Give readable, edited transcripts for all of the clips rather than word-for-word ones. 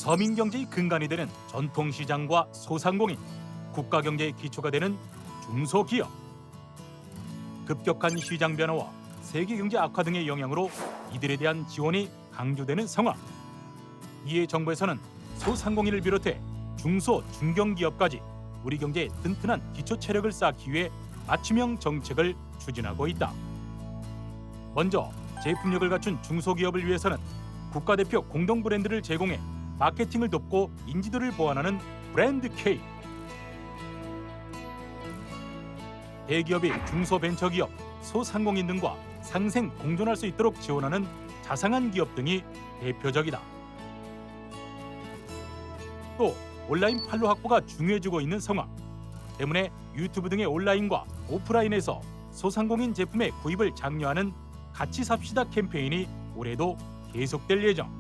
서민 경제의 근간이 되는 전통시장과 소상공인, 국가 경제의 기초가 되는 중소기업. 급격한 시장 변화와 세계 경제 악화 등의 영향으로 이들에 대한 지원이 강조되는 상황. 이에 정부에서는 소상공인을 비롯해 중소, 중견기업까지 우리 경제에 튼튼한 기초 체력을 쌓기 위해 맞춤형 정책을 추진하고 있다. 먼저 제품력을 갖춘 중소기업을 위해서는 국가대표 공동 브랜드를 제공해 마케팅을 돕고 인지도를 보완하는 브랜드 K. 대기업이 중소벤처기업, 소상공인 등과 상생 공존할 수 있도록 지원하는 자상한 기업 등이 대표적이다. 또 온라인 판로 확보가 중요해지고 있는 상황 때문에 유튜브 등의 온라인과 오프라인에서 소상공인 제품의 구입을 장려하는 같이 삽시다 캠페인이 올해도 계속될 예정.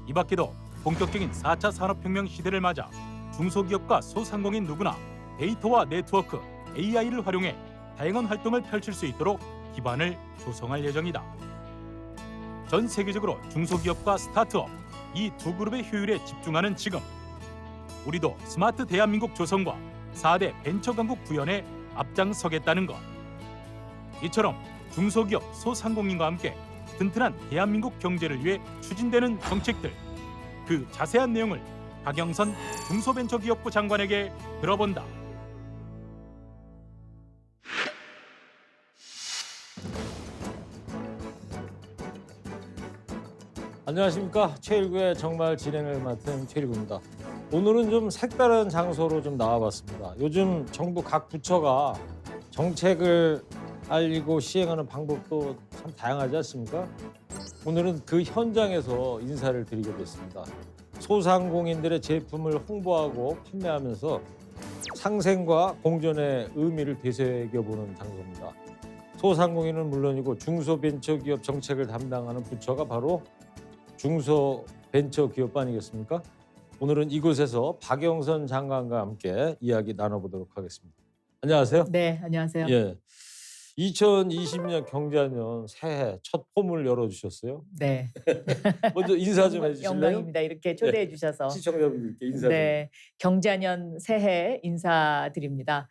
이 밖에도 본격적인 4차 산업혁명 시대를 맞아 중소기업과 소상공인 누구나 데이터와 네트워크, AI를 활용해 다양한 활동을 펼칠 수 있도록 기반을 조성할 예정이다. 전 세계적으로 중소기업과 스타트업 이 두 그룹의 효율에 집중하는 지금 우리도 스마트 대한민국 조성과 4대 벤처 강국 구현에 앞장서겠다는 것. 이처럼 중소기업, 소상공인과 함께 튼튼한 대한민국 경제를 위해 추진되는 정책들, 그 자세한 내용을 박영선 중소벤처기업부 장관에게 들어본다. 안녕하십니까. 최일구의 정말 진행을 맡은 최일구입니다. 오늘은 좀 색다른 장소로 좀 나와봤습니다. 요즘 정부 각 부처가 정책을 알리고 시행하는 방법도 참 다양하지 않습니까? 오늘은 그 현장에서 인사를 드리게 됐습니다. 소상공인들의 제품을 홍보하고 판매하면서 상생과 공존의 의미를 되새겨보는 장소입니다. 소상공인은 물론이고 중소벤처기업 정책을 담당하는 부처가 바로 중소벤처기업부 아니겠습니까? 오늘은 이곳에서 박영선 장관과 함께 이야기 나눠보도록 하겠습니다. 안녕하세요. 네, 안녕하세요. 예, 2020년 경자년 새해 첫 폼을 열어주셨어요. 네. 먼저 인사 좀 해주실래요? 영광입니다. 이렇게 초대해 주셔서. 시청자분들께 인사 좀. 네, 경자년 새해 인사드립니다.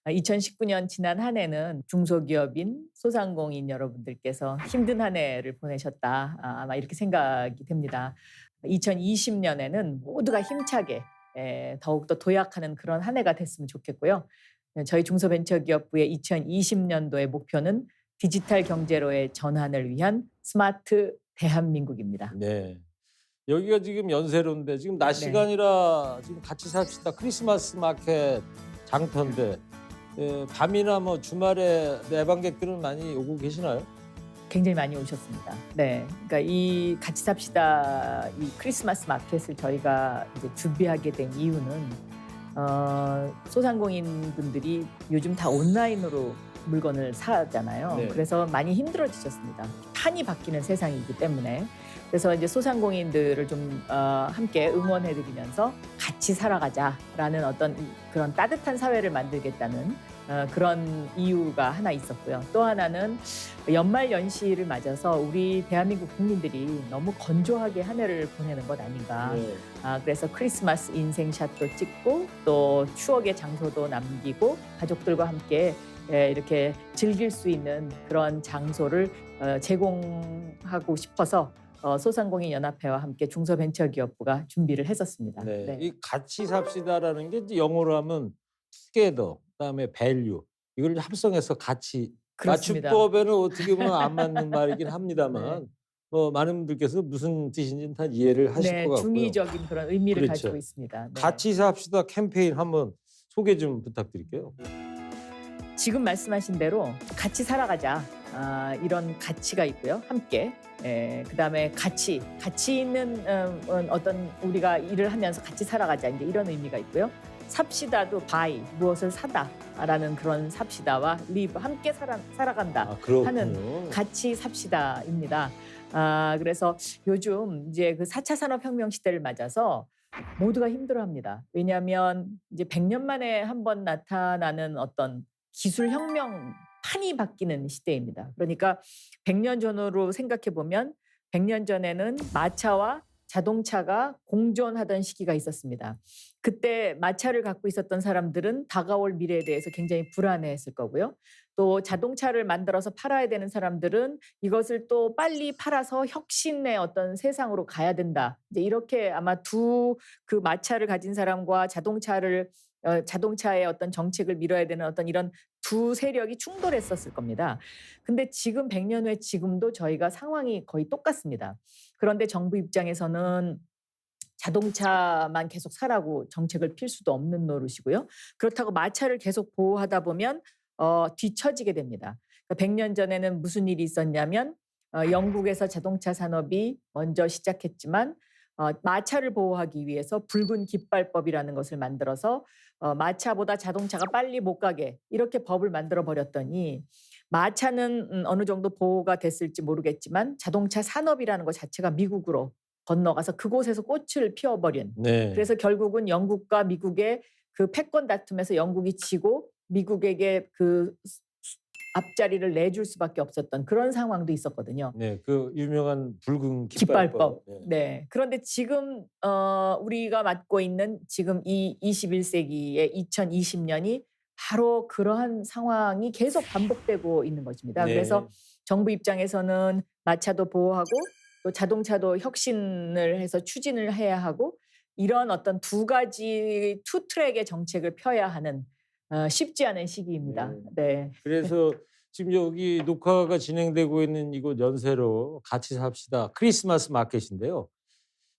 2019년 지난 한 해는 중소기업인 소상공인 여러분들께서 힘든 한 해를 보내셨다. 아마 이렇게 생각이 됩니다. 2020년에는 모두가 힘차게 더욱더 도약하는 그런 한 해가 됐으면 좋겠고요. 저희 중소벤처기업부의 2020년도의 목표는 디지털 경제로의 전환을 위한 스마트 대한민국입니다. 네. 여기가 지금 연세로인데 지금 낮 시간이라 지금 같이 삽시다 크리스마스 마켓 장터인데 밤이나 뭐 주말에 내방객들은 많이 오고 계시나요? 굉장히 많이 오셨습니다. 네, 그러니까 이 같이 삽시다 이 크리스마스 마켓을 저희가 이제 준비하게 된 이유는 소상공인 분들이 요즘 다 온라인으로 물건을 사잖아요. 네. 그래서 많이 힘들어지셨습니다. 판이 바뀌는 세상이기 때문에. 그래서 이제 소상공인들을 좀 함께 응원해드리면서 같이 살아가자라는 어떤 그런 따뜻한 사회를 만들겠다는 그런 이유가 하나 있었고요. 또 하나는 연말 연시를 맞아서 우리 대한민국 국민들이 너무 건조하게 한 해를 보내는 것 아닌가. 네. 그래서 크리스마스 인생샷도 찍고 또 추억의 장소도 남기고 가족들과 함께 이렇게 즐길 수 있는 그런 장소를 제공하고 싶어서 소상공인 연합회와 함께 중소벤처기업부가 준비를 했었습니다. 네. 네. 이 같이 삽시다라는 게 이제 영어로 하면 together, 그다음에 value 이걸 합성해서 같이. 그렇습니다. 맞춤법에는 어떻게 보면 안 맞는 말이긴 합니다만 많은 분들께서 무슨 뜻인지는 다 이해를 하실 것 같고요. 중의적인 그런 의미를 그렇죠. 가지고 있습니다. 네. 같이 삽시다 캠페인 한번 소개 좀 부탁드릴게요. 지금 말씀하신 대로 같이 살아가자. 이런 가치가 있고요. 함께. 그다음에 가치 있는 어떤 우리가 일을 하면서 같이 살아가자. 이제 이런 의미가 있고요. 삽시다도 buy, 무엇을 사다라는 그런 삽시다와 live, 함께 살아간다 하는 같이 삽시다입니다. 그래서 요즘 이제 그 4차 산업혁명 시대를 맞아서 모두가 힘들어합니다. 왜냐하면 이제 100년 만에 한 번 나타나는 어떤 기술혁명 판이 바뀌는 시대입니다. 그러니까 100년 전으로 생각해 보면 100년 전에는 마차와 자동차가 공존하던 시기가 있었습니다. 그때 마차를 갖고 있었던 사람들은 다가올 미래에 대해서 굉장히 불안해했을 거고요. 또 자동차를 만들어서 팔아야 되는 사람들은 이것을 또 빨리 팔아서 혁신의 어떤 세상으로 가야 된다. 이제 이렇게 아마 그 마차를 가진 사람과 자동차의 어떤 정책을 밀어야 되는 어떤 이런 두 세력이 충돌했었을 겁니다. 근데 지금 100년 후에 지금도 저희가 상황이 거의 똑같습니다. 그런데 정부 입장에서는 자동차만 계속 사라고 정책을 필 수도 없는 노릇이고요. 그렇다고 마차를 계속 보호하다 보면 뒤처지게 됩니다. 그러니까 100년 전에는 무슨 일이 있었냐면 영국에서 자동차 산업이 먼저 시작했지만 마차를 보호하기 위해서 붉은 깃발법이라는 것을 만들어서 마차보다 자동차가 빨리 못 가게 이렇게 법을 만들어 버렸더니 마차는 어느 정도 보호가 됐을지 모르겠지만 자동차 산업이라는 것 자체가 미국으로 건너가서 그곳에서 꽃을 피워버린. 네. 그래서 결국은 영국과 미국의 그 패권 다툼에서 영국이 지고 미국에게 그 앞자리를 내줄 수밖에 없었던 그런 상황도 있었거든요. 네, 그 유명한 붉은 깃발법. 깃발법. 네. 네. 그런데 지금 우리가 맡고 있는 지금 이 21세기의 2020년이 바로 그러한 상황이 계속 반복되고 있는 것입니다. 네. 그래서 정부 입장에서는 마차도 보호하고 또 자동차도 혁신을 해서 추진을 해야 하고 이런 어떤 두 가지 투 트랙의 정책을 펴야 하는 쉽지 않은 시기입니다. 네. 그래서 지금 여기 녹화가 진행되고 있는 이곳 연세로 같이 삽시다 크리스마스 마켓인데요.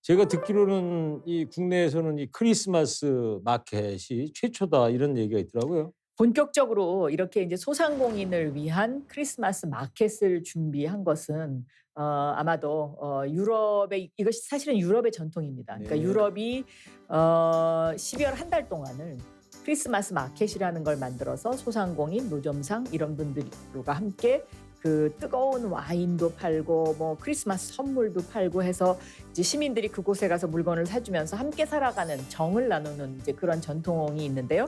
제가 듣기로는 이 국내에서는 이 크리스마스 마켓이 최초다 이런 얘기가 있더라고요. 본격적으로 이렇게 이제 소상공인을 위한 크리스마스 마켓을 준비한 것은 아마도 유럽의 이것이 사실은 유럽의 전통입니다. 그러니까 네. 유럽이 12월 한 달 동안을 크리스마스 마켓이라는 걸 만들어서 소상공인, 노점상 이런 분들과 함께 그 뜨거운 와인도 팔고 뭐 크리스마스 선물도 팔고 해서 이제 시민들이 그곳에 가서 물건을 사주면서 함께 살아가는 정을 나누는 이제 그런 전통이 있는데요.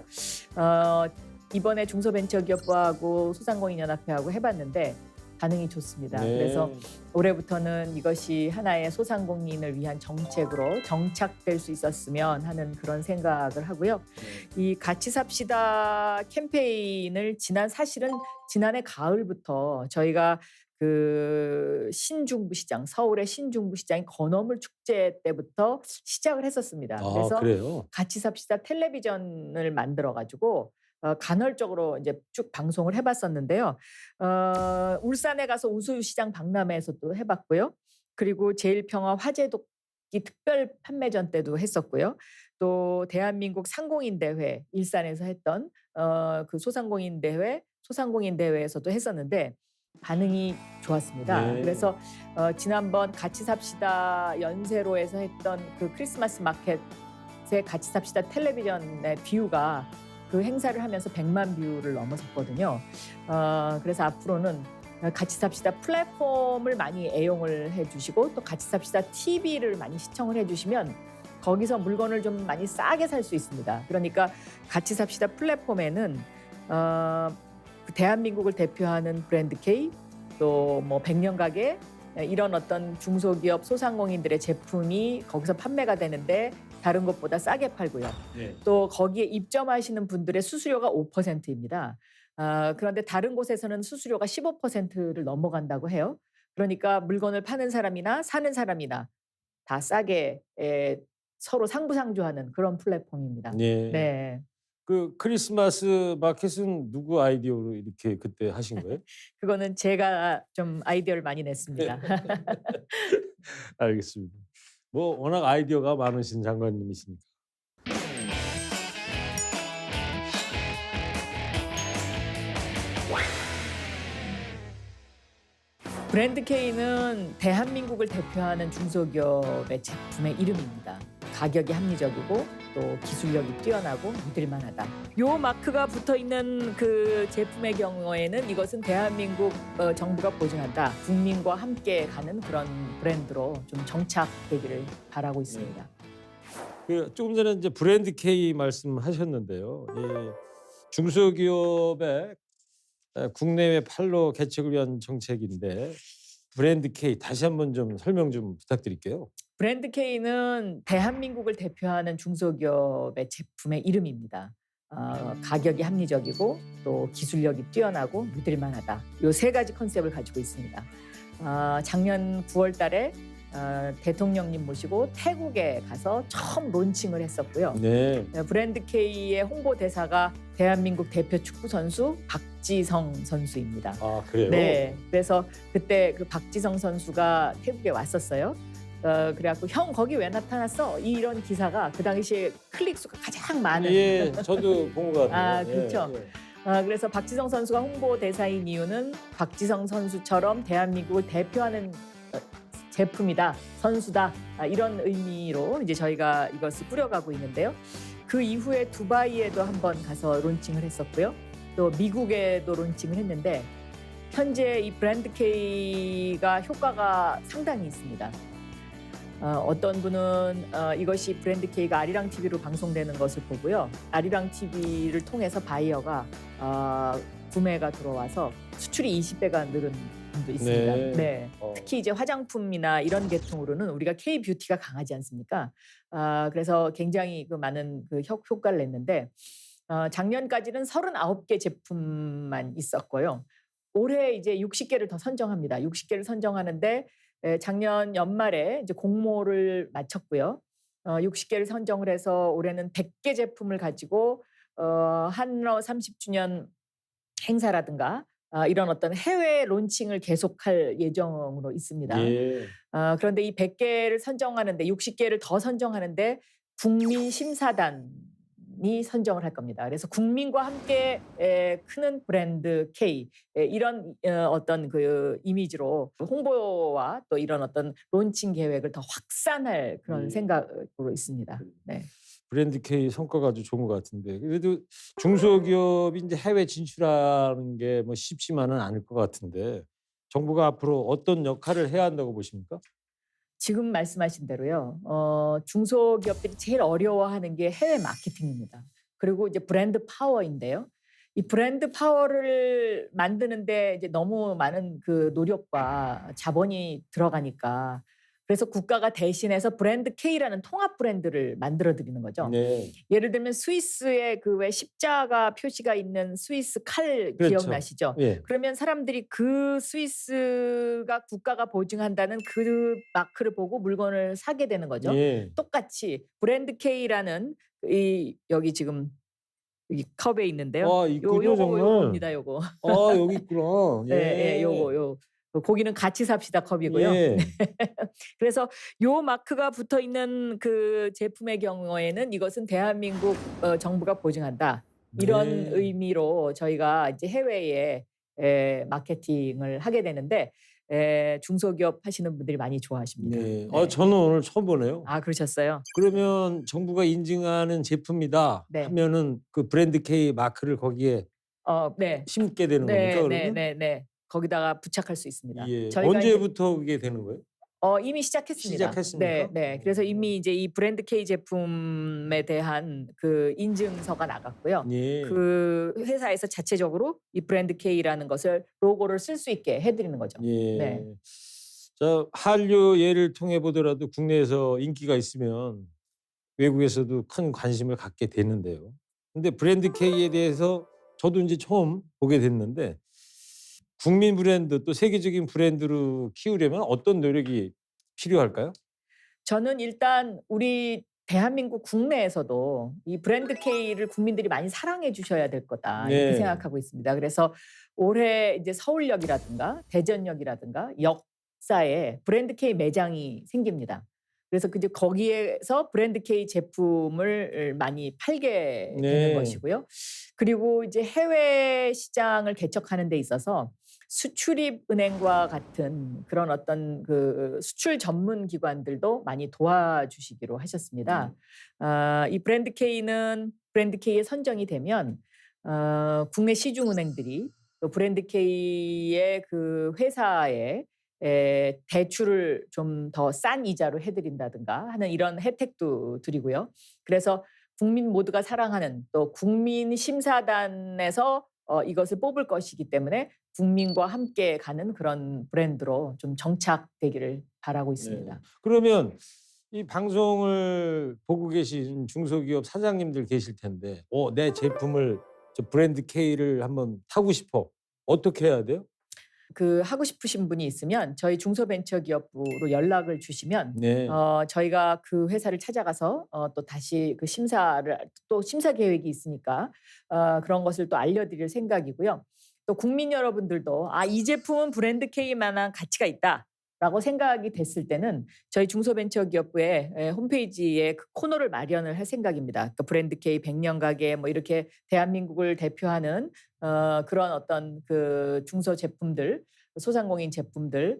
이번에 중소벤처기업부하고 소상공인연합회하고 해봤는데 반응이 좋습니다. 네. 그래서 올해부터는 이것이 하나의 소상공인을 위한 정책으로 정착될 수 있었으면 하는 그런 생각을 하고요. 이 같이 삽시다 캠페인을 사실은 지난해 가을부터 저희가 그 신중부시장, 서울의 신중부시장이 건어물 축제 때부터 시작을 했었습니다. 그래서 그래요? 같이 삽시다 텔레비전을 만들어가지고 간헐적으로 이제 쭉 방송을 해봤었는데요. 울산에 가서 우수시장 박람회에서도 해봤고요. 그리고 제일평화 화재독기 특별 판매전 때도 했었고요. 또 대한민국 상공인 대회 일산에서 했던 그 소상공인 대회에서도 했었는데 반응이 좋았습니다. 네. 그래서 지난번 같이 삽시다 연세로에서 했던 그 크리스마스 마켓의 같이 삽시다 텔레비전의 뷰가 그 행사를 하면서 100만 뷰를 넘어섰거든요. 그래서 앞으로는 같이 삽시다 플랫폼을 많이 애용을 해주시고 또 같이 삽시다 TV를 많이 시청을 해주시면 거기서 물건을 좀 많이 싸게 살 수 있습니다. 그러니까 같이 삽시다 플랫폼에는 대한민국을 대표하는 브랜드 K 또 뭐 100년 가게 이런 어떤 중소기업 소상공인들의 제품이 거기서 판매가 되는데 다른 것보다 싸게 팔고요. 네. 또 거기에 입점하시는 분들의 수수료가 5%입니다. 그런데 다른 곳에서는 수수료가 15%를 넘어간다고 해요. 그러니까 물건을 파는 사람이나 사는 사람이나 다 싸게 서로 상부상조하는 그런 플랫폼입니다. 네. 네. 그 크리스마스 마켓은 누구 아이디어로 이렇게 그때 하신 거예요? 그거는 제가 좀 아이디어를 많이 냈습니다. 알겠습니다. 뭐 워낙 아이디어가 많으신 장관님이시니까. 브랜드 K는 대한민국을 대표하는 중소기업의 제품의 이름입니다. 가격이 합리적이고 또 기술력이 뛰어나고 믿을만하다. 요 마크가 붙어있는 그 제품의 경우에는 이것은 대한민국 정부가 보증한다. 국민과 함께 가는 그런 브랜드로 좀 정착되기를 바라고 있습니다. 그 조금 전에 이제 브랜드 K 말씀하셨는데요. 이 중소기업의 국내외 판로 개척을 위한 정책인데 브랜드 K 다시 한번 좀 설명 좀 부탁드릴게요. 브랜드 K는 대한민국을 대표하는 중소기업의 제품의 이름입니다. 가격이 합리적이고 또 기술력이 뛰어나고 믿을만하다. 이 세 가지 컨셉을 가지고 있습니다. 작년 9월 달에 대통령님 모시고 태국에 가서 처음 론칭을 했었고요. 네. 브랜드 K의 홍보 대사가 대한민국 대표 축구 선수 박지성 선수입니다. 아 그래요? 네, 그래서 그때 그 박지성 선수가 태국에 왔었어요. 그래갖고 형 거기 왜 나타났어? 이런 기사가 그 당시에 클릭 수가 가장 많은. 예, 저도 본 것 같아요. 아, 그렇죠. 그래서 박지성 선수가 홍보 대사인 이유는 박지성 선수처럼 대한민국을 대표하는 제품이다, 선수다, 이런 의미로 이제 저희가 이것을 꾸려가고 있는데요. 그 이후에 두바이에도 한번 가서 론칭을 했었고요. 또 미국에도 론칭을 했는데 현재 이 브랜드 K가 효과가 상당히 있습니다. 어떤 분은 이것이 브랜드 K가 아리랑 TV로 방송되는 것을 보고요. 아리랑 TV를 통해서 바이어가 구매가 들어와서 수출이 20배가 늘은 분도 있습니다. 네. 네. 특히 이제 화장품이나 이런 계통으로는 우리가 K-뷰티가 강하지 않습니까? 그래서 굉장히 그 많은 그 효과를 냈는데 작년까지는 39개 제품만 있었고요. 올해 이제 60개를 더 선정합니다. 60개를 선정하는데 작년 연말에 이제 공모를 마쳤고요. 60개를 선정을 해서 올해는 100개 제품을 가지고 한러 30주년 행사라든가 이런 어떤 해외 론칭을 계속할 예정으로 있습니다. 예. 그런데 이 100개를 선정하는데 60개를 더 선정하는데 국민심사단이 선정을 할 겁니다. 그래서 국민과 함께 크는 브랜드 K 이런 어떤 그 이미지로 홍보와 또 이런 어떤 론칭 계획을 더 확산할 그런 생각으로 있습니다. 네. 브랜드 K 성과가 아주 좋은 것 같은데 그래도 중소기업이 이제 해외 진출하는 게 뭐 쉽지만은 않을 것 같은데 정부가 앞으로 어떤 역할을 해야 한다고 보십니까? 지금 말씀하신 대로요. 중소기업들이 제일 어려워하는 게 해외 마케팅입니다. 그리고 이제 브랜드 파워인데요. 이 브랜드 파워를 만드는데 이제 너무 많은 그 노력과 자본이 들어가니까 그래서 국가가 대신해서 브랜드 K라는 통합 브랜드를 만들어 드리는 거죠. 네. 예를 들면 스위스의 그 왜 십자가 표시가 있는 스위스 칼 그렇죠. 기억나시죠? 예. 그러면 사람들이 그 스위스가 국가가 보증한다는 그 마크를 보고 물건을 사게 되는 거죠. 예. 똑같이 브랜드 K라는 이 여기 지금 여기 컵에 있는데요. 아, 있군요, 요거 정말. 요겁니다. 요거. 아, 여기 있구나. 예. 네, 요거. 고기는 같이 삽시다 컵이고요. 예. 그래서 요 마크가 붙어 있는 그 제품의 경우에는 이것은 대한민국 정부가 보증한다. 이런 네. 의미로 저희가 이제 해외에 마케팅을 하게 되는데 중소기업 하시는 분들이 많이 좋아하십니다. 네. 네. 저는 오늘 처음 보네요. 그러셨어요? 그러면 정부가 인증하는 제품이다 네. 하면은 그 브랜드 K 마크를 거기에 네. 심게 되는 겁니까? 그러면? 네. 거기다가 부착할 수 있습니다. 예. 저희가 언제부터 그게 되는 거예요? 이미 시작했습니다. 시작했습니까? 네. 그래서 이미 이제 이 브랜드 K 제품에 대한 그 인증서가 나갔고요. 예. 그 회사에서 자체적으로 이 브랜드 K라는 것을 로고를 쓸 수 있게 해드리는 거죠. 예. 네. 자, 한류 예를 통해 보더라도 국내에서 인기가 있으면 외국에서도 큰 관심을 갖게 되는데요. 근데 브랜드 K에 대해서 저도 이제 처음 보게 됐는데 국민 브랜드 또 세계적인 브랜드로 키우려면 어떤 노력이 필요할까요? 저는 일단 우리 대한민국 국내에서도 이 브랜드 K를 국민들이 많이 사랑해 주셔야 될 거다 이렇게 네. 생각하고 있습니다. 그래서 올해 이제 서울역이라든가 대전역이라든가 역사에 브랜드 K 매장이 생깁니다. 그래서 이제 거기에서 브랜드 K 제품을 많이 팔게 네. 되는 것이고요. 그리고 이제 해외 시장을 개척하는 데 있어서 수출입은행과 같은 그런 어떤 그 수출 전문 기관들도 많이 도와주시기로 하셨습니다. 이 브랜드 K는 브랜드 K에 선정이 되면 국내 시중은행들이 또 브랜드 K의 그 회사에 대출을 좀 더 싼 이자로 해드린다든가 하는 이런 혜택도 드리고요. 그래서 국민 모두가 사랑하는 또 국민심사단에서 이것을 뽑을 것이기 때문에 국민과 함께 가는 그런 브랜드로 좀 정착되기를 바라고 있습니다. 네. 그러면 이 방송을 보고 계신 중소기업 사장님들 계실 텐데, 내 제품을 저 브랜드 K를 한번 타고 싶어. 어떻게 해야 돼요? 그 하고 싶으신 분이 있으면 저희 중소벤처기업부로 연락을 주시면 네. 저희가 그 회사를 찾아가서 또 다시 그 심사를 또 심사 계획이 있으니까 그런 것을 또 알려드릴 생각이고요. 또 국민 여러분들도 이 제품은 브랜드 K만한 가치가 있다라고 생각이 됐을 때는 저희 중소벤처기업부의 홈페이지에 그 코너를 마련을 할 생각입니다. 그러니까 브랜드 K 100년 가게 뭐 이렇게 대한민국을 대표하는 그런 어떤 그 중소 제품들, 소상공인 제품들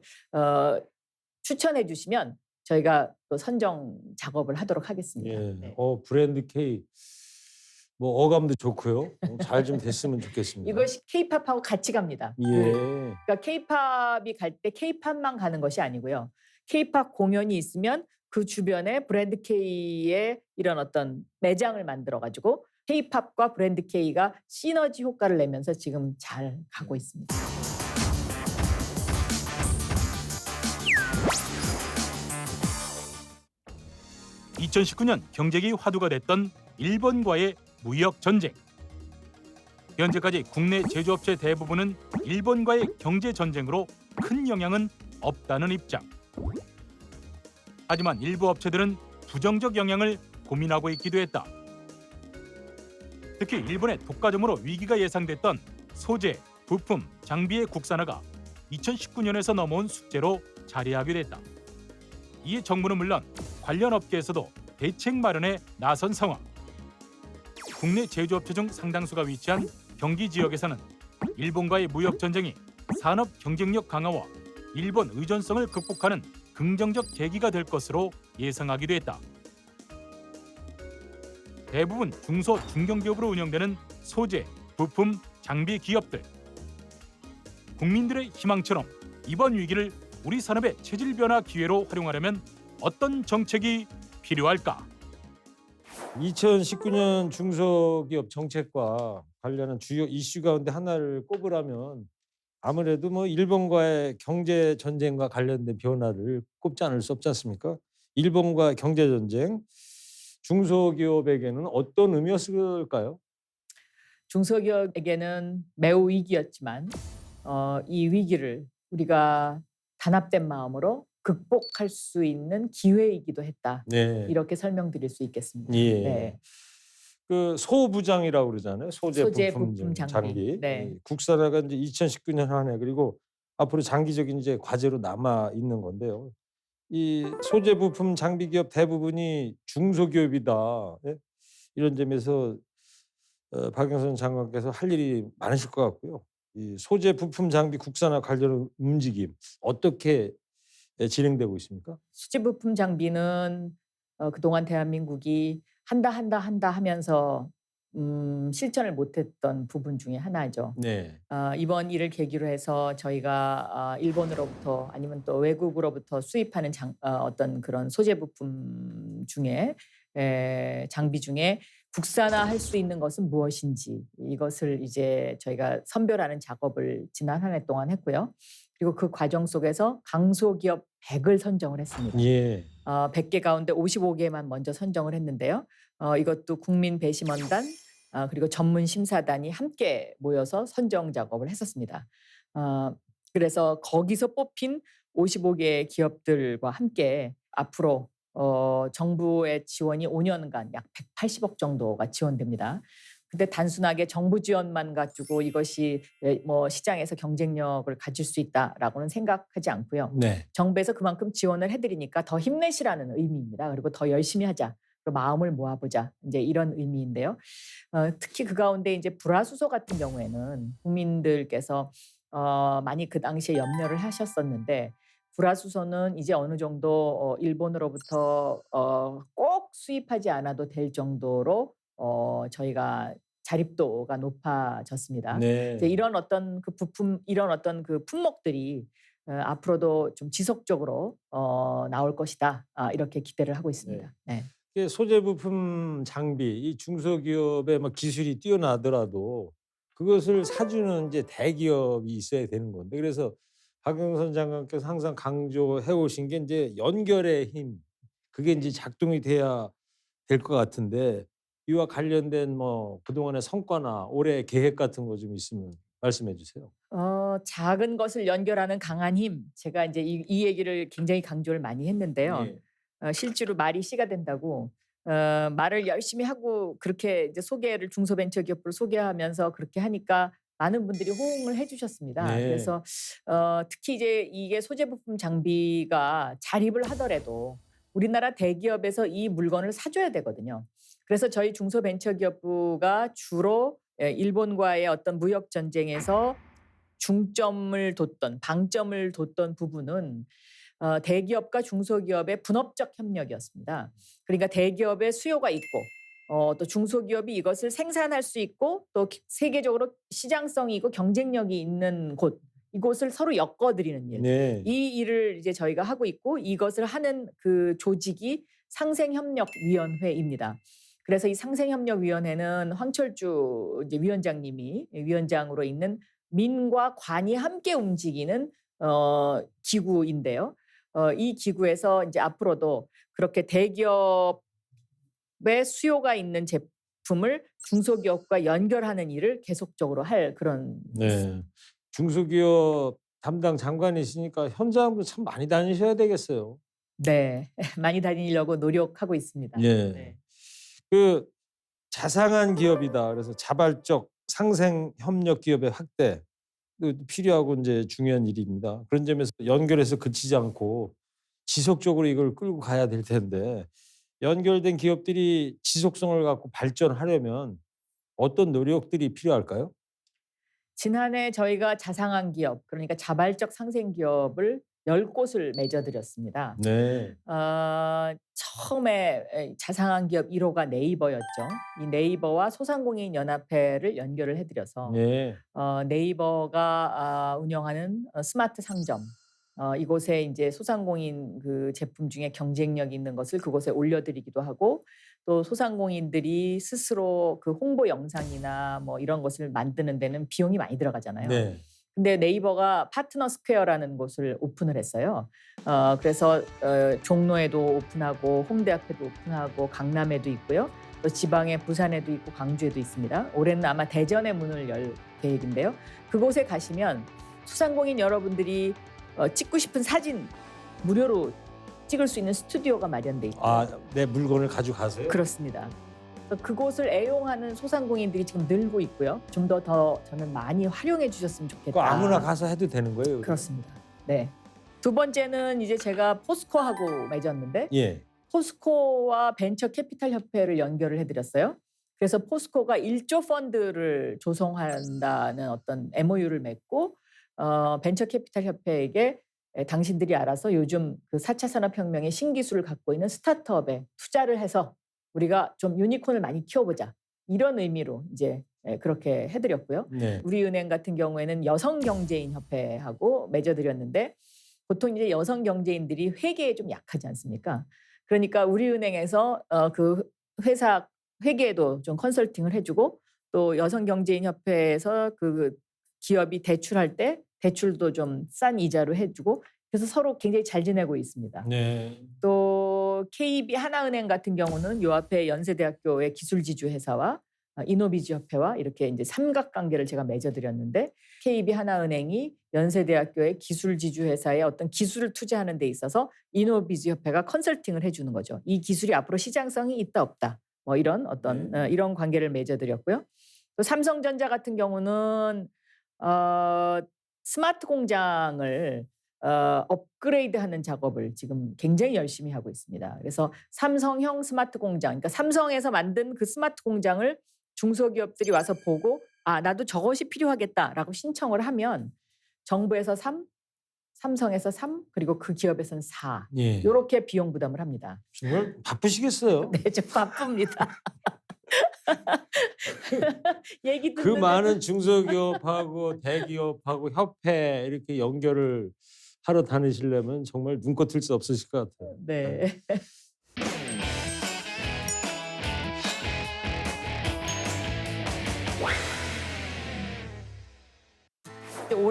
추천해 주시면 저희가 또 선정 작업을 하도록 하겠습니다. 예. 네. 브랜드 K 뭐 어감도 좋고요. 잘 좀 됐으면 좋겠습니다. 이것이 K-팝하고 같이 갑니다. 예. 그러니까 K-팝이 갈 때 K-팝만 가는 것이 아니고요. K-팝 공연이 있으면 그 주변에 브랜드 K의 이런 어떤 매장을 만들어 가지고 K-팝과 브랜드 K가 시너지 효과를 내면서 지금 잘 가고 있습니다. 2019년 경제기 화두가 됐던 일본과의 무역 전쟁. 현재까지 국내 제조업체 대부분은 일본과의 경제 전쟁으로 큰 영향은 없다는 입장. 하지만 일부 업체들은 부정적 영향을 고민하고 있기도 했다. 특히 일본의 독과점으로 위기가 예상됐던 소재, 부품, 장비의 국산화가 2019년에서 넘어온 숙제로 자리하게 됐다. 이에 정부는 물론 관련 업계에서도 대책 마련에 나선 상황. 국내 제조업체 중 상당수가 위치한 경기 지역에서는 일본과의 무역 전쟁이 산업 경쟁력 강화와 일본 의존성을 극복하는 긍정적 계기가 될 것으로 예상하기도 했다. 대부분 중소 중견기업으로 운영되는 소재, 부품, 장비 기업들. 국민들의 희망처럼 이번 위기를 우리 산업의 체질 변화 기회로 활용하려면 어떤 정책이 필요할까? 2019년 중소기업 정책과 관련한 주요 이슈 가운데 하나를 꼽으라면 아무래도 뭐 일본과의 경제 전쟁과 관련된 변화를 꼽지 않을 수 없지 않습니까? 일본과 경제 전쟁, 중소기업에게는 어떤 의미였을까요? 중소기업에게는 매우 위기였지만 이 위기를 우리가 단합된 마음으로 극복할 수 있는 기회이기도 했다. 네. 이렇게 설명드릴 수 있겠습니다. 예. 네. 그 소부장이라고 그러잖아요. 소재, 소재, 부품, 부품, 장비. 장비. 네. 국산화가 이제 2019년 한 해 그리고 앞으로 장기적인 이제 과제로 남아 있는 건데요. 이 소재, 부품, 장비 기업 대부분이 중소기업이다. 예? 이런 점에서 박영선 장관께서 할 일이 많으실 것 같고요. 이 소재, 부품, 장비 국산화 관련 움직임 어떻게 진행되고 있습니까? 수제 부품 장비는 그동안 대한민국이 한다 하면서 실천을 못했던 부분 중에 하나죠. 네. 이번 일을 계기로 해서 저희가 일본으로부터 아니면 또 외국으로부터 수입하는 어떤 그런 소재 부품 중에 장비 중에 국산화할 수 있는 것은 무엇인지 이것을 이제 저희가 선별하는 작업을 지난 한 해 동안 했고요. 그리고 그 과정 속에서 강소기업 100을 선정을 했습니다. 예. 100개 가운데 55개만 먼저 선정을 했는데요. 이것도 국민 배심원단 그리고 전문 심사단이 함께 모여서 선정 작업을 했었습니다. 그래서 거기서 뽑힌 55개의 기업들과 함께 앞으로 정부의 지원이 5년간 약 180억 정도가 지원됩니다. 근데 단순하게 정부 지원만 가지고 이것이 뭐 시장에서 경쟁력을 가질 수 있다라고는 생각하지 않고요. 네. 정부에서 그만큼 지원을 해드리니까 더 힘내시라는 의미입니다. 그리고 더 열심히 하자. 그리고 마음을 모아보자. 이제 이런 의미인데요. 특히 그 가운데 이제 불화수소 같은 경우에는 국민들께서 많이 그 당시에 염려를 하셨었는데 불화수소는 이제 어느 정도 일본으로부터 꼭 수입하지 않아도 될 정도로 저희가 자립도가 높아졌습니다. 네. 이제 이런 어떤 그 부품, 이런 어떤 그 품목들이 앞으로도 좀 지속적으로 나올 것이다. 이렇게 기대를 하고 있습니다. 네. 소재 부품 장비 이 중소기업의 막 기술이 뛰어나더라도 그것을 사주는 이제 대기업이 있어야 되는 건데 그래서 박영선 장관께서 항상 강조해 오신 게 이제 연결의 힘 그게 이제 작동이 돼야 될 것 같은데 이와 관련된 뭐 그동안의 성과나 올해 계획 같은 거 좀 있으면 말씀해 주세요. 작은 것을 연결하는 강한 힘. 제가 이제 이 얘기를 굉장히 강조를 많이 했는데요. 예. 실제로 말이 씨가 된다고 말을 열심히 하고 그렇게 이제 소개를 중소벤처기업을 소개하면서 그렇게 하니까 많은 분들이 호응을 해주셨습니다. 네. 그래서 특히 이제 이게 소재 부품 장비가 자립을 하더라도 우리나라 대기업에서 이 물건을 사줘야 되거든요. 그래서 저희 중소벤처기업부가 주로 일본과의 어떤 무역 전쟁에서 중점을 뒀던 방점을 뒀던 부분은 대기업과 중소기업의 분업적 협력이었습니다. 그러니까 대기업의 수요가 있고 또 중소기업이 이것을 생산할 수 있고 또 세계적으로 시장성이 있고 경쟁력이 있는 곳 이곳을 서로 엮어드리는 일. 네. 이 일을 이제 저희가 하고 있고 이것을 하는 그 조직이 상생협력위원회입니다. 그래서 이 상생협력위원회는 황철주 이제 위원장님이 위원장으로 있는 민과 관이 함께 움직이는 기구인데요. 이 기구에서 이제 앞으로도 그렇게 대기업의 수요가 있는 제품을 중소기업과 연결하는 일을 계속적으로 할 그런. 네. 중소기업 담당 장관이시니까 현장도 참 많이 다니셔야 되겠어요. 네, 많이 다니려고 노력하고 있습니다. 예. 네. 그 자상한 기업이다. 그래서 자발적 상생 협력 기업의 확대 필요하고 이제 중요한 일입니다. 그런 점에서 연결해서 그치지 않고 지속적으로 이걸 끌고 가야 될 텐데 연결된 기업들이 지속성을 갖고 발전하려면 어떤 노력들이 필요할까요? 지난해 저희가 자상한 기업, 그러니까 자발적 상생 기업을 10곳을 맺어드렸습니다. 네. 처음에 자상한 기업 1호가 네이버였죠. 이 네이버와 소상공인 연합회를 연결을 해드려서 네. 네이버가 운영하는 스마트 상점 이곳에 이제 소상공인 그 제품 중에 경쟁력 있는 것을 그곳에 올려드리기도 하고 또 소상공인들이 스스로 그 홍보 영상이나 뭐 이런 것을 만드는 데는 비용이 많이 들어가잖아요. 네. 근데 네이버가 파트너 스퀘어라는 곳을 오픈을 했어요. 그래서 종로에도 오픈하고 홍대 앞에도 오픈하고 강남에도 있고요. 또 지방에 부산에도 있고 광주에도 있습니다. 올해는 아마 대전에 문을 열 계획인데요. 그곳에 가시면 소상공인 여러분들이 찍고 싶은 사진 무료로 찍을 수 있는 스튜디오가 마련돼 있고. 내 물건을 가져가세요? 그렇습니다. 그곳을 애용하는 소상공인들이 지금 늘고 있고요. 좀 더 저는 많이 활용해 주셨으면 좋겠다. 아무나 가서 해도 되는 거예요? 그렇습니다. 네. 두 번째는 이제 제가 포스코하고 맺었는데 예. 포스코와 벤처 캐피탈 협회를 연결을 해드렸어요. 그래서 포스코가 1조 펀드를 조성한다는 어떤 MOU를 맺고 벤처 캐피탈 협회에게 당신들이 알아서 요즘 그 4차 산업혁명의 신기술을 갖고 있는 스타트업에 투자를 해서 우리가 좀 유니콘을 많이 키워보자. 이런 의미로 이제 그렇게 해드렸고요. 네. 우리은행 같은 경우에는 여성경제인협회하고 맺어드렸는데 보통 이제 여성경제인들이 회계에 좀 약하지 않습니까? 그러니까 우리은행에서 그 회사 회계에도 좀 컨설팅을 해주고 또 여성경제인협회에서 그 기업이 대출할 때 대출도 좀 싼 이자로 해주고 그래서 서로 굉장히 잘 지내고 있습니다. 네. 또 KB 하나은행 같은 경우는 요 앞에 연세대학교의 기술지주 회사와 이노비즈 협회와 이렇게 이제 삼각관계를 제가 맺어드렸는데 KB 하나은행이 연세대학교의 기술지주 회사에 어떤 기술을 투자하는 데 있어서 이노비즈 협회가 컨설팅을 해주는 거죠. 이 기술이 앞으로 시장성이 있다 없다. 뭐 이런 어떤 이런 관계를 맺어드렸고요. 또 삼성전자 같은 경우는 스마트 공장을 업그레이드하는 작업을 지금 굉장히 열심히 하고 있습니다. 그래서 삼성형 스마트 공장, 그러니까 삼성에서 만든 그 스마트 공장을 중소기업들이 와서 보고 나도 저것이 필요하겠다라고 신청을 하면 정부에서 3, 삼성에서 3, 그리고 그 기업에서는 4 예. 이렇게 비용 부담을 합니다. 정말 바쁘시겠어요? 네, 좀 바쁩니다. 얘기 그 듣는데 많은 중소기업하고 대기업하고 협회 이렇게 연결을 하러 다니시려면 정말 눈코 뜰 수 없으실 것 같아요. 네.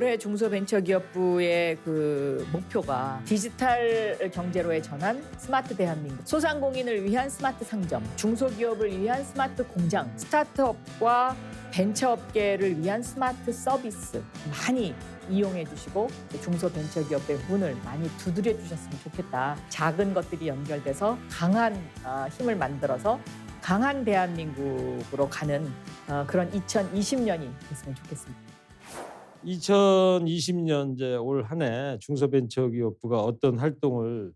올해 중소벤처기업부의 그 목표가 디지털 경제로의 전환, 스마트 대한민국, 소상공인을 위한 스마트 상점, 중소기업을 위한 스마트 공장, 스타트업과 벤처업계를 위한 스마트 서비스 많이 이용해 주시고 중소벤처기업의 문을 많이 두드려 주셨으면 좋겠다. 작은 것들이 연결돼서 강한 힘을 만들어서 강한 대한민국으로 가는 그런 2020년이 됐으면 좋겠습니다. 2020년 이제 올 한 해 중소벤처기업부가 어떤 활동을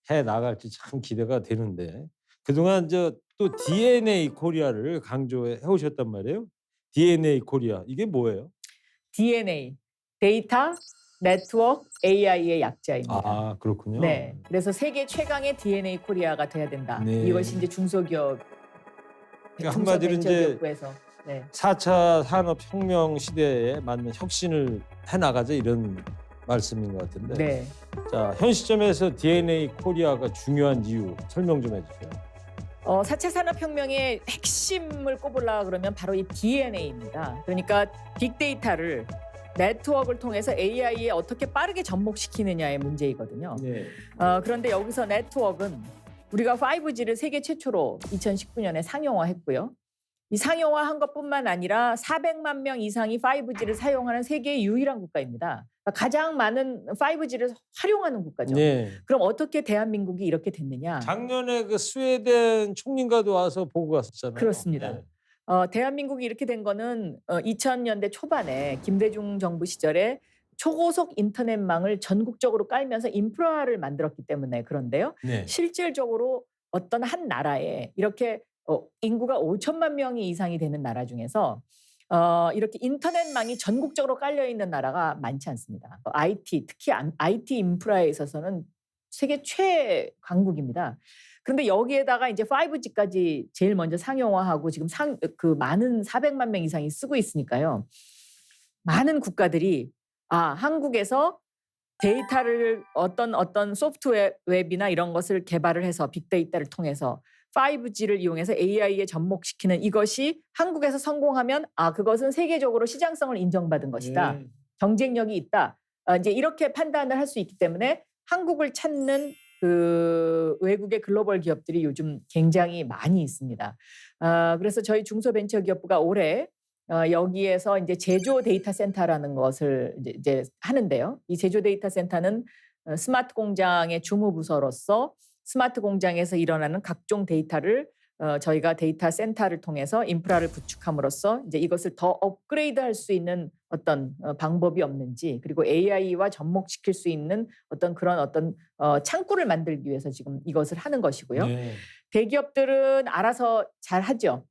해 나갈지 참 기대가 되는데 그동안 또 DNA 코리아를 강조해 오셨단 말이에요. DNA 코리아 이게 뭐예요? DNA, 데이터, 네트워크, AI의 약자입니다. 아 그렇군요. 네, 그래서 세계 최강의 DNA 코리아가 돼야 된다. 네. 이것이 이제 중소기업, 그러니까 한마디로 이제 중소벤처기업부에서 4차 산업혁명 시대에 맞는 혁신을 해나가자 이런 말씀인 것 같은데 네. 자, 현 시점에서 DNA 코리아가 중요한 이유 설명 좀 해주세요. 4차 산업혁명의 핵심을 꼽으려고 그러면 바로 이 DNA입니다. 그러니까 빅데이터를 네트워크를 통해서 AI에 어떻게 빠르게 접목시키느냐의 문제이거든요. 네. 그런데 여기서 네트워크는 우리가 5G를 세계 최초로 2019년에 상용화했고요. 이 상용화한 것뿐만 아니라 400만 명 이상이 5G를 사용하는 세계의 유일한 국가입니다. 그러니까 가장 많은 5G를 활용하는 국가죠. 네. 그럼 어떻게 대한민국이 이렇게 됐느냐? 작년에 그 스웨덴 총리가도 와서 보고 갔었잖아요. 그렇습니다. 네. 대한민국이 이렇게 된 거는 2000년대 초반에 김대중 정부 시절에 초고속 인터넷망을 전국적으로 깔면서 인프라를 만들었기 때문에 그런데요. 네. 실질적으로 어떤 한 나라에 이렇게 인구가 5천만 명이 이상이 되는 나라 중에서 이렇게 인터넷망이 전국적으로 깔려 있는 나라가 많지 않습니다. 특히 IT 인프라에 있어서는 세계 최강국입니다. 그런데 여기에다가 이제 5G까지 제일 먼저 상용화하고 지금 많은 400만 명 이상이 쓰고 있으니까요. 많은 국가들이 한국에서 데이터를 어떤 소프트웨어나 이런 것을 개발을 해서 빅데이터를 통해서 5G를 이용해서 AI에 접목시키는 이것이 한국에서 성공하면 그것은 세계적으로 시장성을 인정받은 것이다. 네. 경쟁력이 있다. 이제 이렇게 판단을 할 수 있기 때문에 한국을 찾는 그 외국의 글로벌 기업들이 요즘 굉장히 많이 있습니다. 그래서 저희 중소벤처기업부가 올해 여기에서 이제 제조 데이터 센터라는 것을 이제 하는데요. 이 제조 데이터 센터는 스마트 공장의 주무부서로서 스마트 공장에서 일어나는 각종 데이터를 저희가 데이터 센터를 통해서 인프라를 구축함으로써 이제 이것을 더 업그레이드할 수 있는 어떤 방법이 없는지 그리고 AI와 접목시킬 수 있는 그런 창구를 만들기 위해서 지금 이것을 하는 것이고요. 네. 대기업들은 알아서 잘 하죠.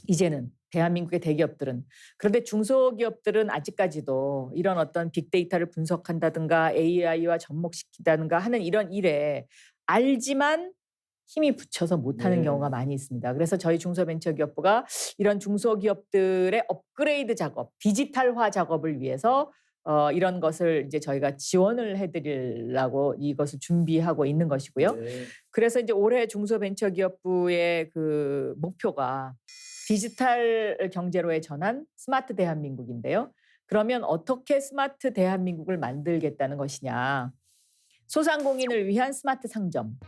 이제는 대한민국의 대기업들은. 그런데 중소기업들은 아직까지도 이런 어떤 빅데이터를 분석한다든가 AI와 접목시킨다든가 하는 이런 일에 알지만 힘이 붙여서 못하는 네. 경우가 많이 있습니다. 그래서 저희 중소벤처기업부가 이런 중소기업들의 업그레이드 작업, 디지털화 작업을 위해서 이런 것을 이제 저희가 지원을 해드리려고 이것을 준비하고 있는 것이고요. 네. 그래서 이제 올해 중소벤처기업부의 그 목표가 디지털 경제로의 전환, 스마트 대한민국인데요. 그러면 어떻게 스마트 대한민국을 만들겠다는 것이냐. 소상공인을 위한 스마트 상점,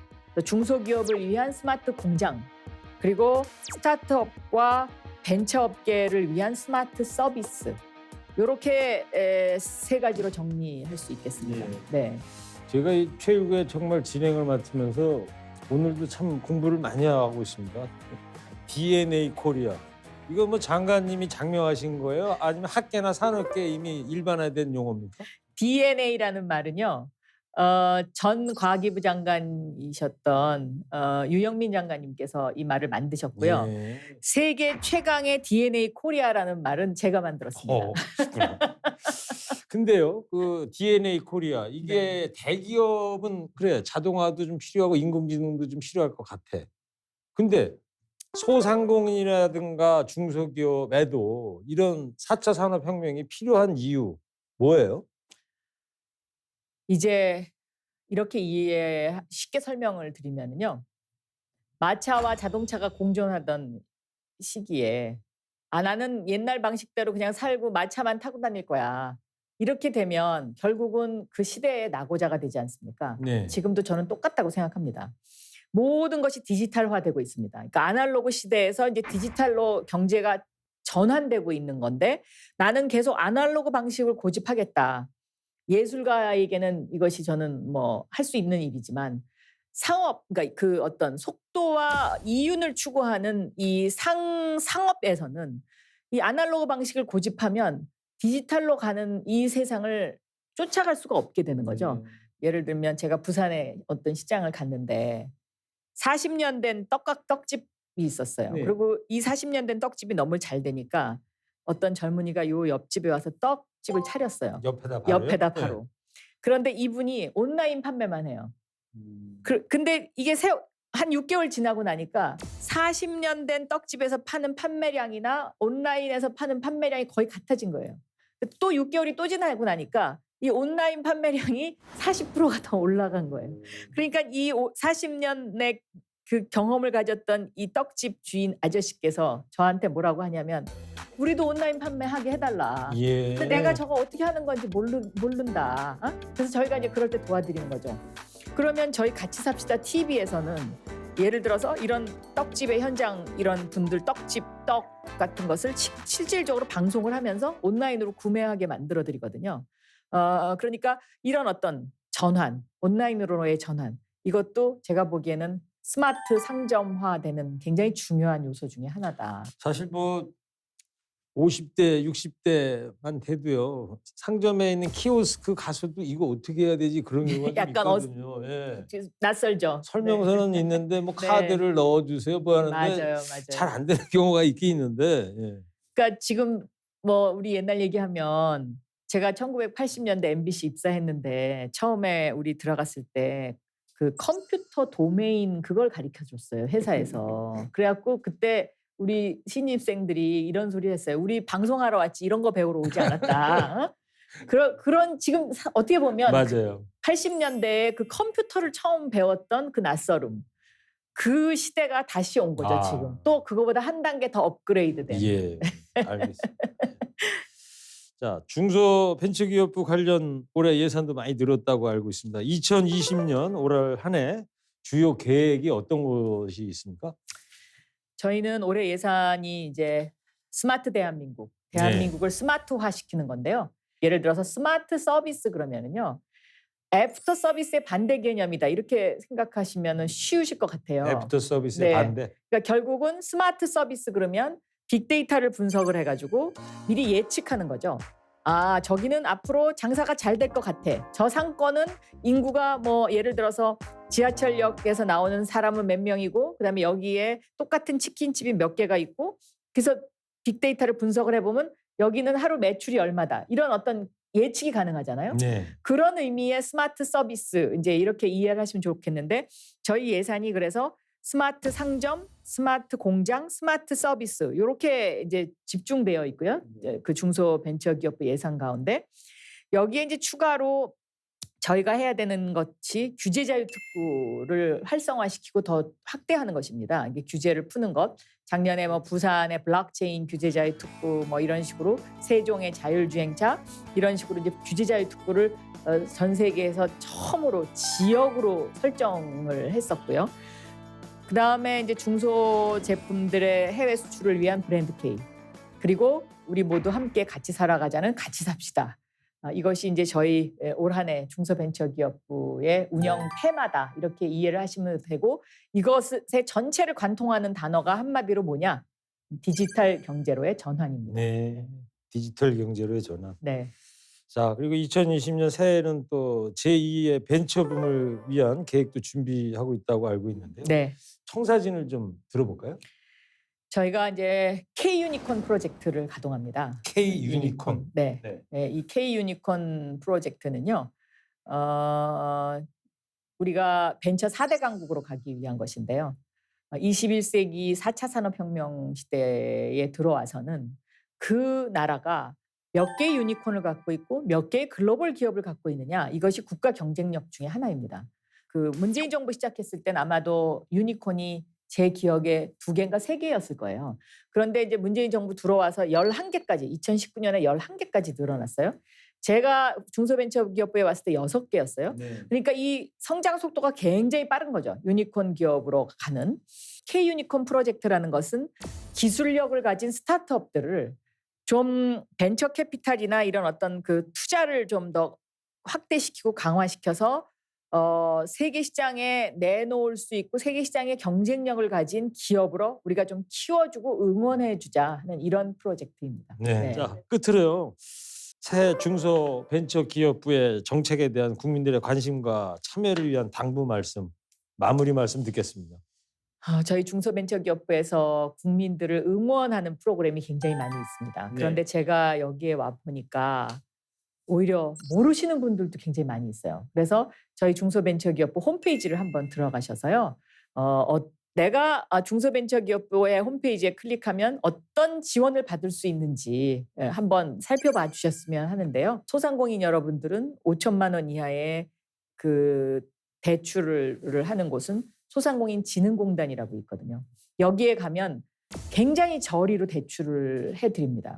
중소기업을 위한 스마트 공장, 그리고 스타트업과 벤처업계를 위한 스마트 서비스. 이렇게 세 가지로 정리할 수 있겠습니다. 네. 제가 이 최일구에 정말 진행을 맡으면서 오늘도 참 공부를 많이 하고 있습니다. DNA 코리아. 이거 뭐 장관님이 장명하신 거예요? 아니면 학계나 산업계 이미 일반화된 용어입니까? DNA라는 말은요. 전 과기부 장관이셨던 유영민 장관님께서 이 말을 만드셨고요. 네. 세계 최강의 DNA 코리아라는 말은 제가 만들었습니다. 근데요, 그 DNA 코리아 이게 대기업은 그래 자동화도 좀 필요하고 인공지능도 좀 필요할 것 같아. 근데 소상공인이라든가 중소기업에도 이런 4차 산업혁명이 필요한 이유 뭐예요? 이제 이렇게 쉽게 설명을 드리면요. 마차와 자동차가 공존하던 시기에 나는 옛날 방식대로 그냥 살고 마차만 타고 다닐 거야. 이렇게 되면 결국은 그 시대의 낙오자가 되지 않습니까? 네. 지금도 저는 똑같다고 생각합니다. 모든 것이 디지털화되고 있습니다. 그러니까 아날로그 시대에서 이제 디지털로 경제가 전환되고 있는 건데 나는 계속 아날로그 방식을 고집하겠다. 예술가에게는 이것이 저는 뭐 할 수 있는 일이지만 상업, 그러니까 그 어떤 속도와 이윤을 추구하는 이 상업에서는 이 아날로그 방식을 고집하면 디지털로 가는 이 세상을 쫓아갈 수가 없게 되는 거죠. 예를 들면 제가 부산에 어떤 시장을 갔는데 40년 된 떡집이 있었어요. 네. 그리고 이 40년 된 떡집이 너무 잘 되니까 어떤 젊은이가 요 옆집에 와서 떡집을 차렸어요. 옆에다 바로요? 옆에다 바로. 그런데 이분이 온라인 판매만 해요. 근데 이게 한 6개월 지나고 나니까 40년 된 떡집에서 파는 판매량이나 온라인에서 파는 판매량이 거의 같아진 거예요. 또 6개월이 또 지나고 나니까 이 온라인 판매량이 40%가 더 올라간 거예요. 그러니까 이 40년의 그 경험을 가졌던 이 떡집 주인 아저씨께서 저한테 뭐라고 하냐면 우리도 온라인 판매하게 해달라. 예. 근데 내가 저거 어떻게 하는 건지 모른다. 어? 그래서 저희가 이제 그럴 때 도와드리는 거죠. 그러면 저희 같이 삽시다 TV에서는 예를 들어서 이런 떡집의 현장 이런 분들 떡집 떡 같은 것을 실질적으로 방송을 하면서 온라인으로 구매하게 만들어 드리거든요. 그러니까 이런 어떤 전환, 온라인으로의 전환 이것도 제가 보기에는 스마트 상점화되는 굉장히 중요한 요소 중에 하나다. 사실 뭐 50대, 60대만 돼도요. 상점에 있는 키오스크 가서도 이거 어떻게 해야 되지 그런 경우가 좀 약간 있거든요. 예. 낯설죠. 설명서는 네. 있는데 뭐 네. 카드를 넣어주세요 뭐 하는데 맞아요. 잘 안 되는 경우가 있긴 있는데. 예. 그러니까 지금 뭐 우리 옛날 얘기하면 제가 1980년대 MBC 입사했는데 처음에 우리 들어갔을 때 그 컴퓨터 도메인 그걸 가르쳐 줬어요 회사에서. 그래갖고 그때 우리 신입생들이 이런 소리 했어요. 우리 방송하러 왔지 이런 거 배우러 오지 않았다. 어? 그런 지금 어떻게 보면 맞아요. 80년대에 그 컴퓨터를 처음 배웠던 그 낯설음. 그 시대가 다시 온 거죠 지금. 또 그거보다 한 단계 더 업그레이드된. 예, 알겠습니다. 자, 중소벤처기업부 관련 올해 예산도 많이 늘었다고 알고 있습니다. 2020년 올 한 해 주요 계획이 어떤 것이 있습니까? 저희는 올해 예산이 이제 스마트 대한민국을 스마트화 시키는 건데요. 예를 들어서 스마트 서비스 그러면은요. 애프터 서비스의 반대 개념이다. 이렇게 생각하시면은 쉬우실 것 같아요. 애프터 서비스의 네. 반대. 그러니까 결국은 스마트 서비스 그러면 빅데이터를 분석을 해가지고 미리 예측하는 거죠. 아, 저기는 앞으로 장사가 잘 될 것 같아. 저 상권은 인구가 뭐 예를 들어서 지하철역에서 나오는 사람은 몇 명이고 그다음에 여기에 똑같은 치킨집이 몇 개가 있고 그래서 빅데이터를 분석을 해보면 여기는 하루 매출이 얼마다. 이런 어떤 예측이 가능하잖아요. 네. 그런 의미의 스마트 서비스 이제 이렇게 이해를 하시면 좋겠는데 저희 예산이 그래서 스마트 상점, 스마트 공장, 스마트 서비스 이렇게 이제 집중되어 있고요. 그 중소벤처기업부 예산 가운데 여기에 이제 추가로 저희가 해야 되는 것이 규제자유특구를 활성화시키고 더 확대하는 것입니다. 이게 규제를 푸는 것. 작년에 뭐 부산의 블록체인 규제자유특구 뭐 이런 식으로 세종의 자율주행차 이런 식으로 이제 규제자유특구를 전 세계에서 처음으로 지역으로 설정을 했었고요. 그 다음에 이제 중소 제품들의 해외 수출을 위한 브랜드 K 그리고 우리 모두 함께 같이 살아가자는 같이 삽시다. 이것이 이제 저희 올 한 해 중소벤처기업부의 운영 테마다 이렇게 이해를 하시면 되고 이것의 전체를 관통하는 단어가 한마디로 뭐냐? 디지털 경제로의 전환입니다. 네. 디지털 경제로의 전환. 네. 자, 그리고 2020년 새해에는 또 제2의 벤처붐을 위한 계획도 준비하고 있다고 알고 있는데요. 네. 청사진을 좀 들어볼까요? 저희가 이제 K 유니콘 프로젝트를 가동합니다. K 유니콘. 네. 네. 네. 이 K 유니콘 프로젝트는요. 우리가 벤처 4대 강국으로 가기 위한 것인데요. 21세기 4차 산업혁명 시대에 들어와서는 그 나라가 몇 개의 유니콘을 갖고 있고 몇 개의 글로벌 기업을 갖고 있느냐 이것이 국가 경쟁력 중에 하나입니다. 그 문재인 정부 시작했을 땐 아마도 유니콘이 제 기억에 2개인가 3개였을 거예요. 그런데 이제 문재인 정부 들어와서 11개까지 2019년에 11개까지 늘어났어요. 제가 중소벤처기업부에 왔을 때 6개였어요. 네. 그러니까 이 성장 속도가 굉장히 빠른 거죠. 유니콘 기업으로 가는. K-유니콘 프로젝트라는 것은 기술력을 가진 스타트업들을 좀 벤처 캐피탈이나 이런 어떤 그 투자를 좀 더 확대시키고 강화시켜서 세계 시장에 내놓을 수 있고 세계 시장의 경쟁력을 가진 기업으로 우리가 좀 키워주고 응원해주자 하는 이런 프로젝트입니다. 네. 자, 끝으로요. 새 중소벤처기업부의 정책에 대한 국민들의 관심과 참여를 위한 당부 말씀, 마무리 말씀 듣겠습니다. 저희 중소벤처기업부에서 국민들을 응원하는 프로그램이 굉장히 많이 있습니다. 그런데 제가 여기에 와 보니까 오히려 모르시는 분들도 굉장히 많이 있어요. 그래서 저희 중소벤처기업부 홈페이지를 한번 들어가셔서요. 내가 중소벤처기업부의 홈페이지에 클릭하면 어떤 지원을 받을 수 있는지 한번 살펴봐 주셨으면 하는데요. 소상공인 여러분들은 5천만 원 이하의 그 대출을 하는 곳은 소상공인진흥공단이라고 있거든요. 여기에 가면 굉장히 저리로 대출을 해드립니다.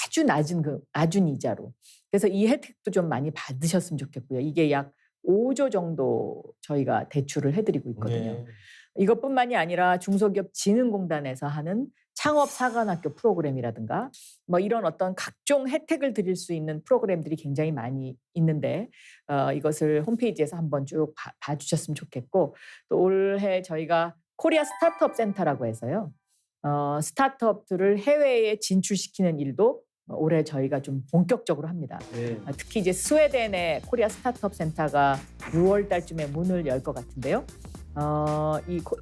아주 낮은 이자로. 그래서 이 혜택도 좀 많이 받으셨으면 좋겠고요. 이게 약 5조 정도 저희가 대출을 해드리고 있거든요. 네. 이것뿐만이 아니라 중소기업진흥공단에서 하는 창업사관학교 프로그램이라든가 뭐 이런 어떤 각종 혜택을 드릴 수 있는 프로그램들이 굉장히 많이 있는데 이것을 홈페이지에서 한번 쭉 봐주셨으면 좋겠고 또 올해 저희가 코리아 스타트업 센터라고 해서요. 스타트업들을 해외에 진출시키는 일도 올해 저희가 좀 본격적으로 합니다. 네. 특히 이제 스웨덴의 코리아 스타트업 센터가 6월 달쯤에 문을 열 것 같은데요.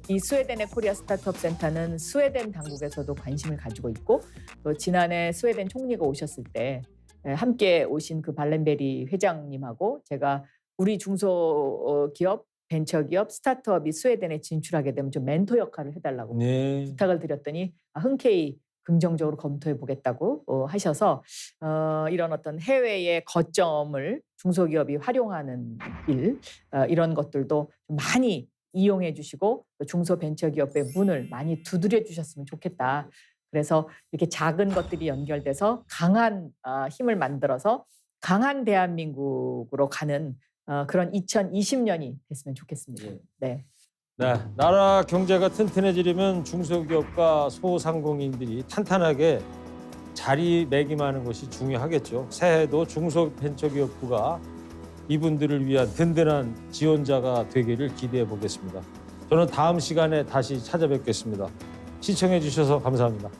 이 스웨덴의 코리아 스타트업 센터는 스웨덴 당국에서도 관심을 가지고 있고 또 지난해 스웨덴 총리가 오셨을 때 함께 오신 그 발렌베리 회장님하고 제가 우리 중소기업, 벤처기업, 스타트업이 스웨덴에 진출하게 되면 좀 멘토 역할을 해달라고 부탁을 드렸더니 흔쾌히 긍정적으로 검토해 보겠다고 하셔서 이런 어떤 해외의 거점을 중소기업이 활용하는 일 이런 것들도 좀 많이 이용해 주시고 중소벤처기업의 문을 많이 두드려 주셨으면 좋겠다. 그래서 이렇게 작은 것들이 연결돼서 강한 힘을 만들어서 강한 대한민국으로 가는 그런 2020년이 됐으면 좋겠습니다. 네. 네, 나라 경제가 튼튼해지려면 중소기업과 소상공인들이 탄탄하게 자리매김하는 것이 중요하겠죠. 새해도 중소벤처기업부가 이분들을 위한 든든한 지원자가 되기를 기대해 보겠습니다. 저는 다음 시간에 다시 찾아뵙겠습니다. 시청해 주셔서 감사합니다.